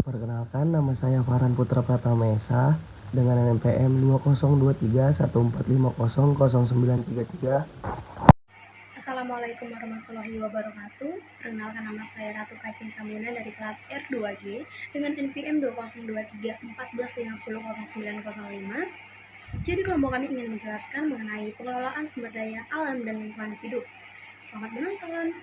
Perkenalkan, nama saya Farhan Putra Pratama Esa dengan NPM 202314500933. Assalamualaikum warahmatullahi wabarakatuh. Perkenalkan, nama saya Ratu Kaisin Tamuna dari kelas R2G dengan NPM 202314500905. Jadi kelompok kami ingin menjelaskan mengenai pengelolaan sumber daya alam dan lingkungan hidup. Selamat menonton.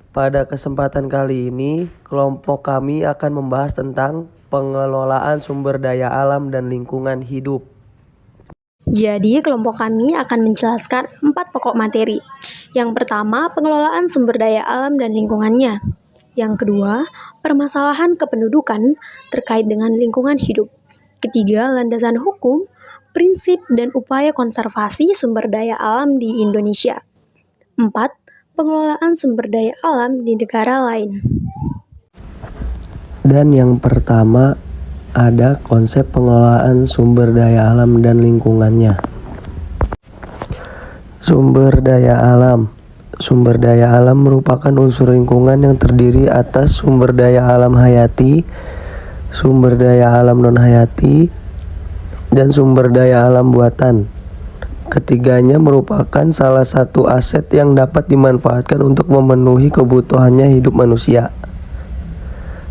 Pada kesempatan kali ini, kelompok kami akan membahas tentang pengelolaan sumber daya alam dan lingkungan hidup. Jadi kelompok kami akan menjelaskan 4 pokok materi. Yang pertama, pengelolaan sumber daya alam dan lingkungannya. Yang kedua, permasalahan kependudukan terkait dengan lingkungan hidup. Ketiga, landasan hukum, prinsip, dan upaya konservasi sumber daya alam di Indonesia. 4. Pengelolaan sumber daya alam di negara lain. Dan yang pertama ada konsep pengelolaan sumber daya alam dan lingkungannya. Sumber daya alam. Sumber daya alam merupakan unsur lingkungan yang terdiri atas sumber daya alam hayati, sumber daya alam non-hayati, dan sumber daya alam buatan. Ketiganya merupakan salah satu aset yang dapat dimanfaatkan untuk memenuhi kebutuhannya hidup manusia.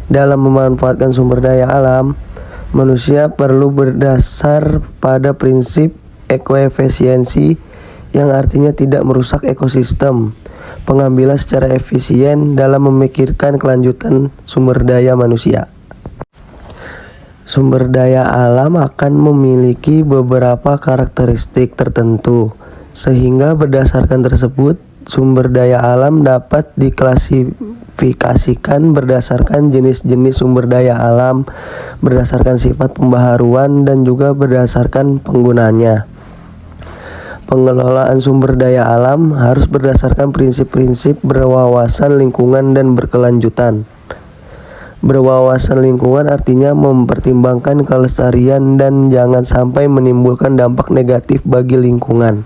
Dalam memanfaatkan sumber daya alam, manusia perlu berdasar pada prinsip ekoefisiensi yang artinya tidak merusak ekosistem, pengambilan secara efisien dalam memikirkan kelanjutan sumber daya manusia. Sumber daya alam akan memiliki beberapa karakteristik tertentu, sehingga berdasarkan tersebut, sumber daya alam dapat diklasifikasikan berdasarkan jenis-jenis sumber daya alam, berdasarkan sifat pembaharuan, dan juga berdasarkan penggunaannya. Pengelolaan sumber daya alam harus berdasarkan prinsip-prinsip berwawasan lingkungan dan berkelanjutan. Berwawasan lingkungan artinya mempertimbangkan kelestarian dan jangan sampai menimbulkan dampak negatif bagi lingkungan.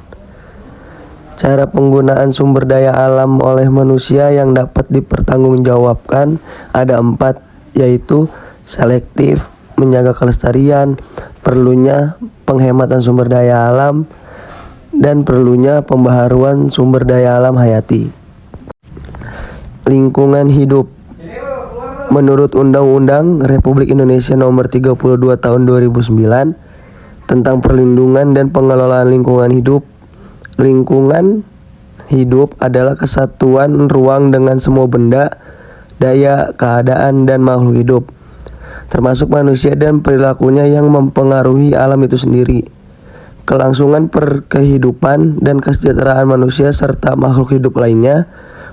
Cara penggunaan sumber daya alam oleh manusia yang dapat dipertanggungjawabkan ada 4, yaitu selektif, menjaga kelestarian, perlunya penghematan sumber daya alam, dan perlunya pembaharuan sumber daya alam hayati. Lingkungan hidup. Menurut Undang-Undang Republik Indonesia Nomor 32 Tahun 2009 tentang perlindungan dan pengelolaan lingkungan hidup, lingkungan hidup adalah kesatuan ruang dengan semua benda, daya, keadaan, dan makhluk hidup, termasuk manusia dan perilakunya yang mempengaruhi alam itu sendiri. Kelangsungan perkehidupan dan kesejahteraan manusia serta makhluk hidup lainnya.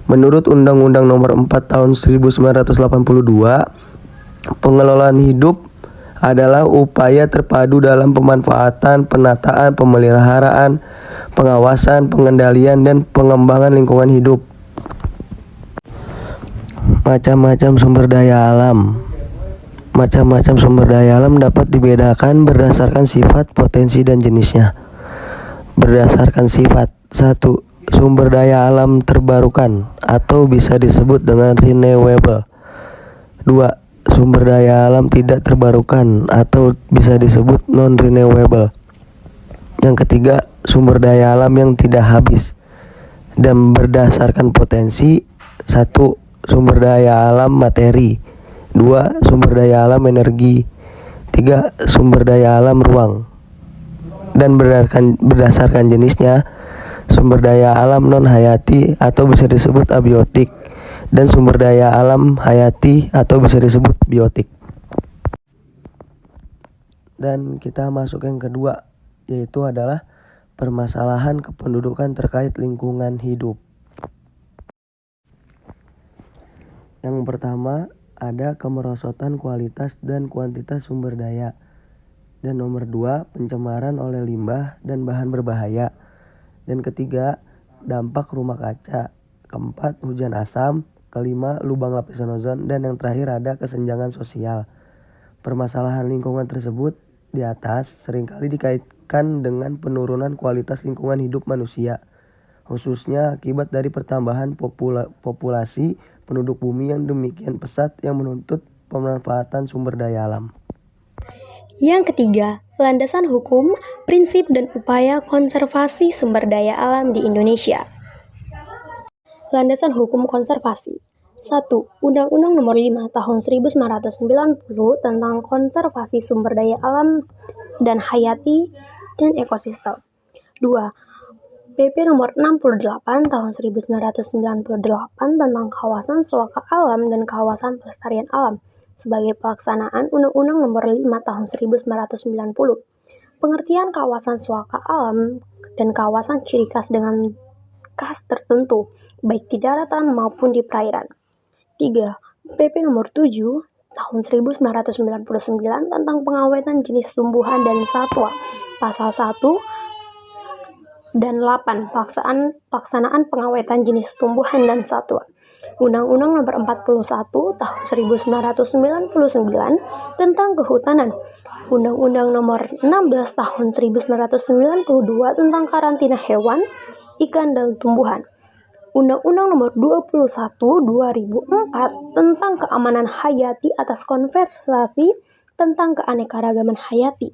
Menurut Undang-Undang Nomor 4 Tahun 1982, pengelolaan hidup adalah upaya terpadu dalam pemanfaatan, penataan, pemeliharaan, pengawasan, pengendalian, dan pengembangan lingkungan hidup. Macam-macam sumber daya alam. Macam-macam sumber daya alam dapat dibedakan berdasarkan sifat, potensi, dan jenisnya. Berdasarkan sifat. 1. Sumber daya alam terbarukan atau bisa disebut dengan renewable. 2. Sumber daya alam tidak terbarukan atau bisa disebut non-renewable. Yang ketiga, sumber daya alam yang tidak habis. Dan berdasarkan potensi, 1. Sumber daya alam materi, 2. Sumber daya alam energi, 3. Sumber daya alam ruang. Dan berdasarkan jenisnya, sumber daya alam non-hayati atau bisa disebut abiotik, dan sumber daya alam hayati atau bisa disebut biotik. Dan kita masuk yang kedua, yaitu adalah permasalahan kependudukan terkait lingkungan hidup. Yang pertama, ada kemerosotan kualitas dan kuantitas sumber daya. Dan nomor 2, pencemaran oleh limbah dan bahan berbahaya. Dan ketiga, dampak rumah kaca. Keempat, hujan asam. Kelima, lubang lapisan ozon. Dan yang terakhir ada kesenjangan sosial. Permasalahan lingkungan tersebut di atas seringkali dikaitkan dengan penurunan kualitas lingkungan hidup manusia, khususnya akibat dari pertambahan populasi penduduk bumi yang demikian pesat yang menuntut pemanfaatan sumber daya alam. Yang ketiga, landasan hukum, prinsip dan upaya konservasi sumber daya alam di Indonesia. Landasan hukum konservasi. 1. Undang-Undang Nomor 5 Tahun 1990 tentang konservasi sumber daya alam dan hayati dan ekosistem. 2. PP Nomor 68 Tahun 1998 tentang kawasan suaka alam dan kawasan pelestarian alam sebagai pelaksanaan Undang-Undang Nomor 5 Tahun 1990. Pengertian kawasan suaka alam dan kawasan ciri khas dengan khas tertentu, baik di daratan maupun di perairan. 3. PP Nomor 7 Tahun 1999 tentang pengawetan jenis tumbuhan dan satwa. Pasal 1 dan 8 pelaksanaan pengawetan jenis tumbuhan dan satwa. Undang-Undang Nomor 41 Tahun 1999 tentang kehutanan. Undang-Undang Nomor 16 Tahun 1992 tentang karantina hewan, ikan dan tumbuhan. Undang-Undang Nomor 21 2004 tentang keamanan hayati atas konservasi tentang keanekaragaman hayati.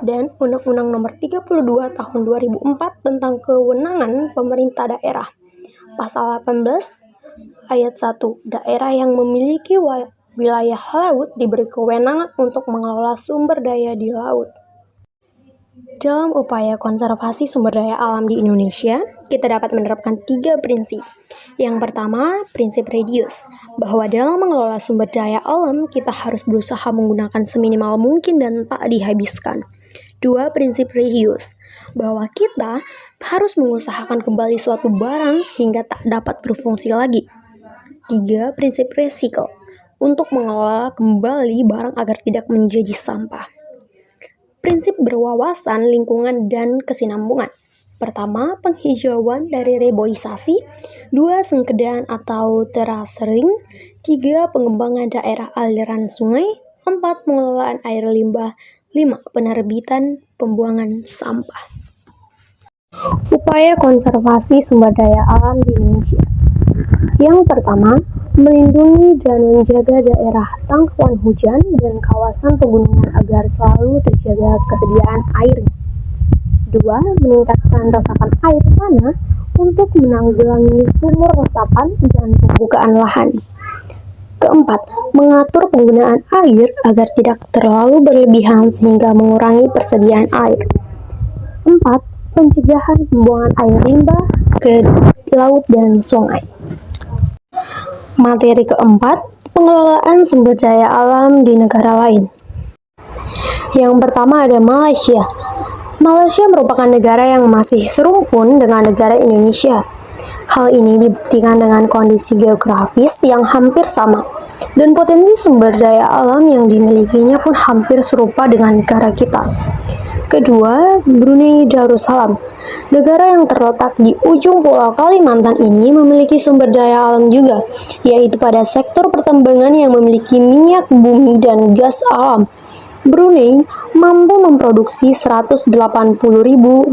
Dan Undang-Undang Nomor 32 Tahun 2004 tentang kewenangan pemerintah daerah. Pasal 18 ayat 1, daerah yang memiliki wilayah laut diberi kewenangan untuk mengelola sumber daya di laut. Dalam upaya konservasi sumber daya alam di Indonesia, kita dapat menerapkan 3 prinsip. Yang pertama, prinsip reduce, bahwa dalam mengelola sumber daya alam, kita harus berusaha menggunakan seminimal mungkin dan tak dihabiskan. 2. Prinsip reuse, bahwa kita harus mengusahakan kembali suatu barang hingga tak dapat berfungsi lagi. 3. Prinsip recycle, untuk mengelola kembali barang agar tidak menjadi sampah. Prinsip berwawasan lingkungan dan kesinambungan. Pertama, penghijauan dari reboisasi. 2. Sengkedaan atau terasering. 3. Pengembangan daerah aliran sungai. 4. Pengelolaan air limbah. 5. Penerbitan pembuangan sampah. Upaya konservasi sumber daya alam di Indonesia. Yang pertama, melindungi dan menjaga daerah tangkapan hujan dan kawasan pegunungan agar selalu terjaga kesediaan airnya. 2. Meningkatkan resapan air tanah untuk menanggulangi sumur resapan dan pembukaan lahan. Keempat, mengatur penggunaan air agar tidak terlalu berlebihan sehingga mengurangi persediaan air. 4. Pencegahan pembuangan air limbah ke laut dan sungai. Materi keempat, pengelolaan sumber daya alam di negara lain. Yang pertama ada Malaysia. Malaysia merupakan negara yang masih serumpun dengan negara Indonesia. Hal ini dibuktikan dengan kondisi geografis yang hampir sama, dan potensi sumber daya alam yang dimilikinya pun hampir serupa dengan negara kita. Kedua, Brunei Darussalam. Negara yang terletak di ujung pulau Kalimantan ini memiliki sumber daya alam juga, yaitu pada sektor pertambangan yang memiliki minyak bumi dan gas alam. Brunei mampu memproduksi 180.000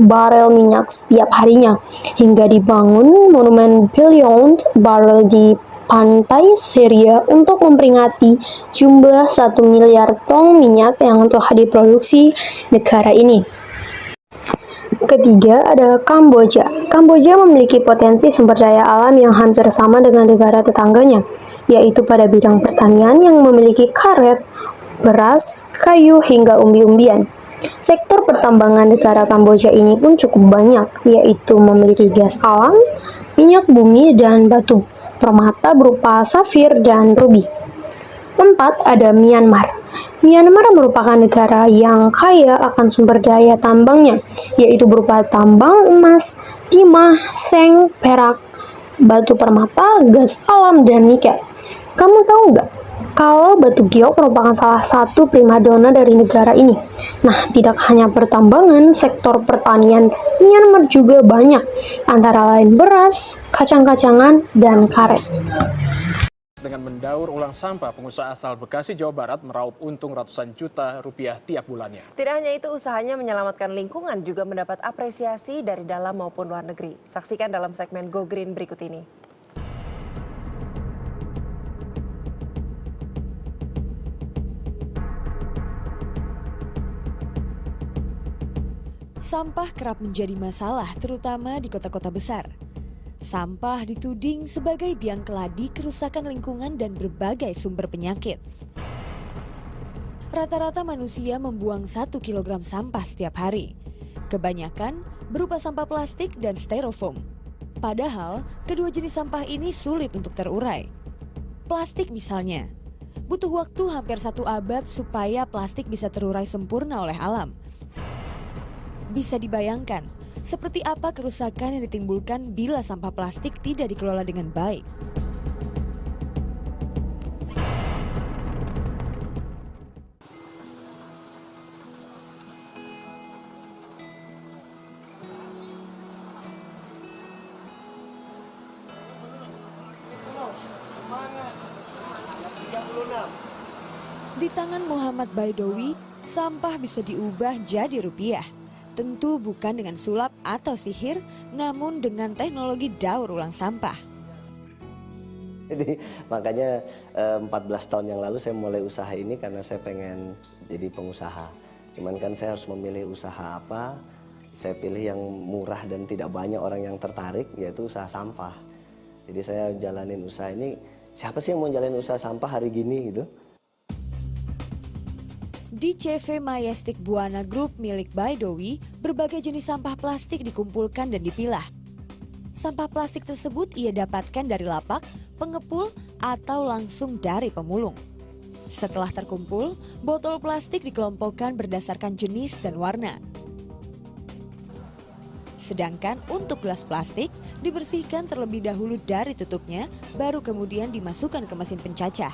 barel minyak setiap harinya, hingga dibangun monumen billion barrel di pantai Syria untuk memperingati jumlah 1 miliar ton minyak yang telah diproduksi negara ini. Ketiga ada Kamboja. Kamboja memiliki potensi sumber daya alam yang hampir sama dengan negara tetangganya, yaitu pada bidang pertanian yang memiliki karet, beras, kayu, hingga umbi-umbian. Sektor pertambangan negara Kamboja ini pun cukup banyak, yaitu memiliki gas alam, minyak bumi, dan batu permata berupa safir dan rubi. 4. Ada Myanmar. Myanmar merupakan negara yang kaya akan sumber daya tambangnya, yaitu berupa tambang emas, timah, seng, perak, batu permata, gas alam, dan nikel. Kamu tahu nggak kalau batu giok merupakan salah satu primadona dari negara ini? Nah, tidak hanya pertambangan, sektor pertanian Myanmar juga banyak, antara lain beras, kacang-kacangan, dan karet. Dengan mendaur ulang sampah, pengusaha asal Bekasi, Jawa Barat meraup untung ratusan juta rupiah tiap bulannya. Tidak hanya itu, usahanya menyelamatkan lingkungan juga mendapat apresiasi dari dalam maupun luar negeri. Saksikan dalam segmen Go Green berikut ini. Sampah kerap menjadi masalah terutama di kota-kota besar. Sampah dituding sebagai biang keladi kerusakan lingkungan dan berbagai sumber penyakit. Rata-rata manusia membuang 1 kilogram sampah setiap hari. Kebanyakan berupa sampah plastik dan styrofoam. Padahal, kedua jenis sampah ini sulit untuk terurai. Plastik misalnya, butuh waktu hampir 1 abad supaya plastik bisa terurai sempurna oleh alam. Bisa dibayangkan, seperti apa kerusakan yang ditimbulkan bila sampah plastik tidak dikelola dengan baik. Di tangan Muhammad Baidowi, sampah bisa diubah jadi rupiah. Tentu bukan dengan sulap atau sihir, namun dengan teknologi daur ulang sampah. Jadi makanya 14 tahun yang lalu saya mulai usaha ini karena saya pengen jadi pengusaha. Cuman kan saya harus memilih usaha apa. Saya pilih yang murah dan tidak banyak orang yang tertarik, yaitu usaha sampah. Jadi saya jalanin usaha ini, siapa sih yang mau jalanin usaha sampah hari gini gitu. Di CV Majestic Buana Group milik Baidowi, berbagai jenis sampah plastik dikumpulkan dan dipilah. Sampah plastik tersebut ia dapatkan dari lapak, pengepul, atau langsung dari pemulung. Setelah terkumpul, botol plastik dikelompokkan berdasarkan jenis dan warna. Sedangkan untuk gelas plastik, dibersihkan terlebih dahulu dari tutupnya, baru kemudian dimasukkan ke mesin pencacah.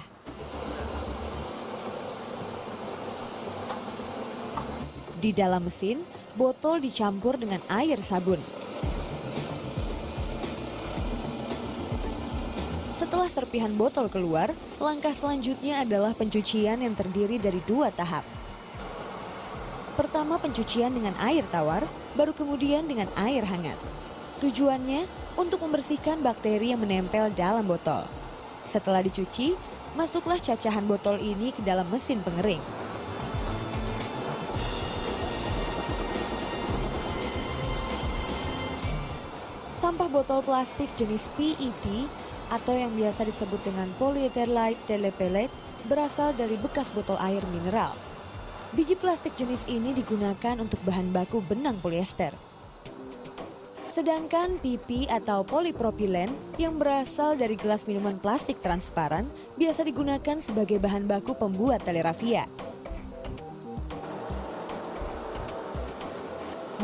Di dalam mesin, botol dicampur dengan air sabun. Setelah serpihan botol keluar, langkah selanjutnya adalah pencucian yang terdiri dari 2 tahap. Pertama pencucian dengan air tawar, baru kemudian dengan air hangat. Tujuannya untuk membersihkan bakteri yang menempel dalam botol. Setelah dicuci, masuklah cacahan botol ini ke dalam mesin pengering. Sampah botol plastik jenis PET atau yang biasa disebut dengan polyetherlite telepellet berasal dari bekas botol air mineral. Biji plastik jenis ini digunakan untuk bahan baku benang polyester. Sedangkan PP atau polipropilen yang berasal dari gelas minuman plastik transparan biasa digunakan sebagai bahan baku pembuat tali rafia.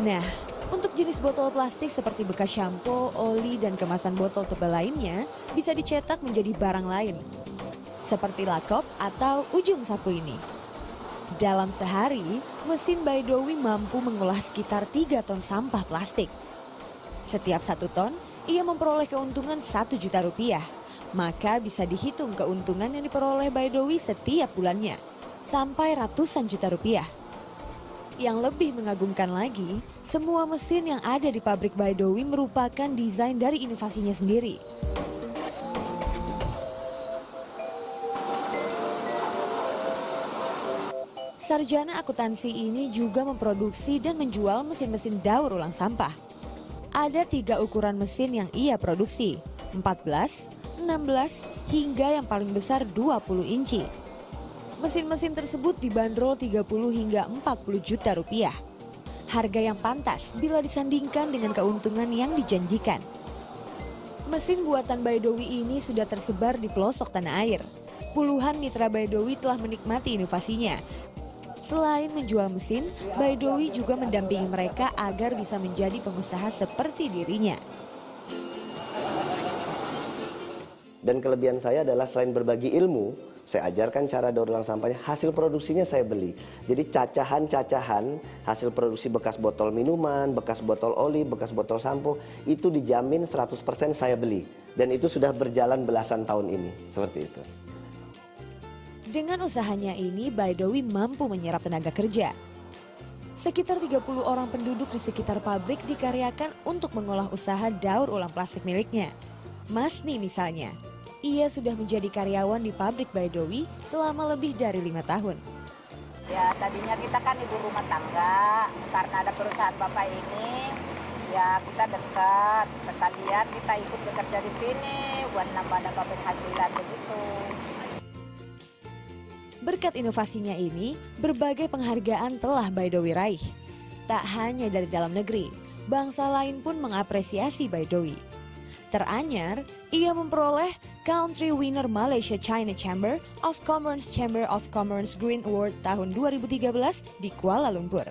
Nah, untuk jenis botol plastik seperti bekas shampoo, oli, dan kemasan botol tebal lainnya bisa dicetak menjadi barang lain. Seperti lakop atau ujung sapu ini. Dalam sehari, mesin Baidowi mampu mengolah sekitar 3 ton sampah plastik. Setiap 1 ton, ia memperoleh keuntungan 1 juta rupiah. Maka bisa dihitung keuntungan yang diperoleh Baidowi setiap bulannya, sampai ratusan juta rupiah. Yang lebih mengagumkan lagi, semua mesin yang ada di pabrik Baidowi merupakan desain dari inovasinya sendiri. Sarjana akuntansi ini juga memproduksi dan menjual mesin-mesin daur ulang sampah. Ada 3 ukuran mesin yang ia produksi, 14, 16, hingga yang paling besar 20 inci. Mesin-mesin tersebut dibanderol 30 hingga 40 juta rupiah. Harga yang pantas bila disandingkan dengan keuntungan yang dijanjikan. Mesin buatan Baidowi ini sudah tersebar di pelosok tanah air. Puluhan mitra Baidowi telah menikmati inovasinya. Selain menjual mesin, Baidowi juga mendampingi mereka agar bisa menjadi pengusaha seperti dirinya. Dan kelebihan saya adalah selain berbagi ilmu, saya ajarkan cara daur ulang sampahnya, hasil produksinya saya beli. Jadi cacahan-cacahan hasil produksi bekas botol minuman, bekas botol oli, bekas botol sampo, itu dijamin 100% saya beli. Dan itu sudah berjalan belasan tahun ini, seperti itu. Dengan usahanya ini, Baidowi mampu menyerap tenaga kerja. Sekitar 30 orang penduduk di sekitar pabrik dikaryakan untuk mengolah usaha daur ulang plastik miliknya. Masni misalnya, ia sudah menjadi karyawan di pabrik Baidowi selama lebih dari 5 tahun. Ya tadinya kita kan ibu rumah tangga, karena ada perusahaan bapak ini, ya kita dekat. Sekalian kita ikut bekerja di sini buat nambah-nambah penghasilan begitu. Berkat inovasinya ini, berbagai penghargaan telah Baidowi raih. Tak hanya dari dalam negeri, bangsa lain pun mengapresiasi Baidowi. Teranyar, ia memperoleh Country Winner Malaysia China Chamber of Commerce Green Award tahun 2013 di Kuala Lumpur.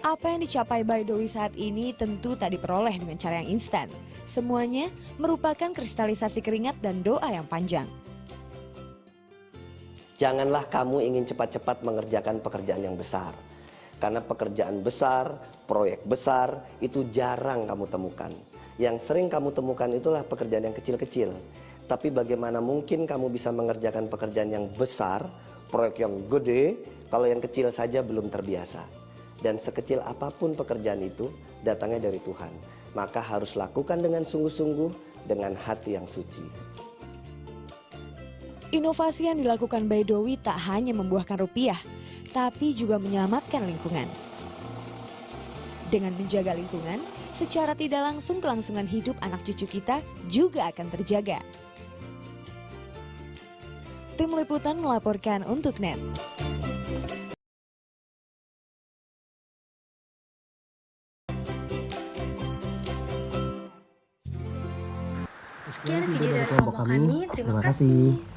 Apa yang dicapai Baidowi saat ini tentu tak diperoleh dengan cara yang instan. Semuanya merupakan kristalisasi keringat dan doa yang panjang. Janganlah kamu ingin cepat-cepat mengerjakan pekerjaan yang besar. Karena pekerjaan besar, proyek besar, itu jarang kamu temukan. Yang sering kamu temukan itulah pekerjaan yang kecil-kecil. Tapi bagaimana mungkin kamu bisa mengerjakan pekerjaan yang besar, proyek yang gede, kalau yang kecil saja belum terbiasa. Dan sekecil apapun pekerjaan itu, datangnya dari Tuhan. Maka harus lakukan dengan sungguh-sungguh, dengan hati yang suci. Inovasi yang dilakukan Baidowi tak hanya membuahkan rupiah, tapi juga menyelamatkan lingkungan. Dengan menjaga lingkungan, secara tidak langsung kelangsungan hidup anak cucu kita juga akan terjaga. Tim Liputan melaporkan untuk NET. Sekian video dari kelompok kami. Terima kasih.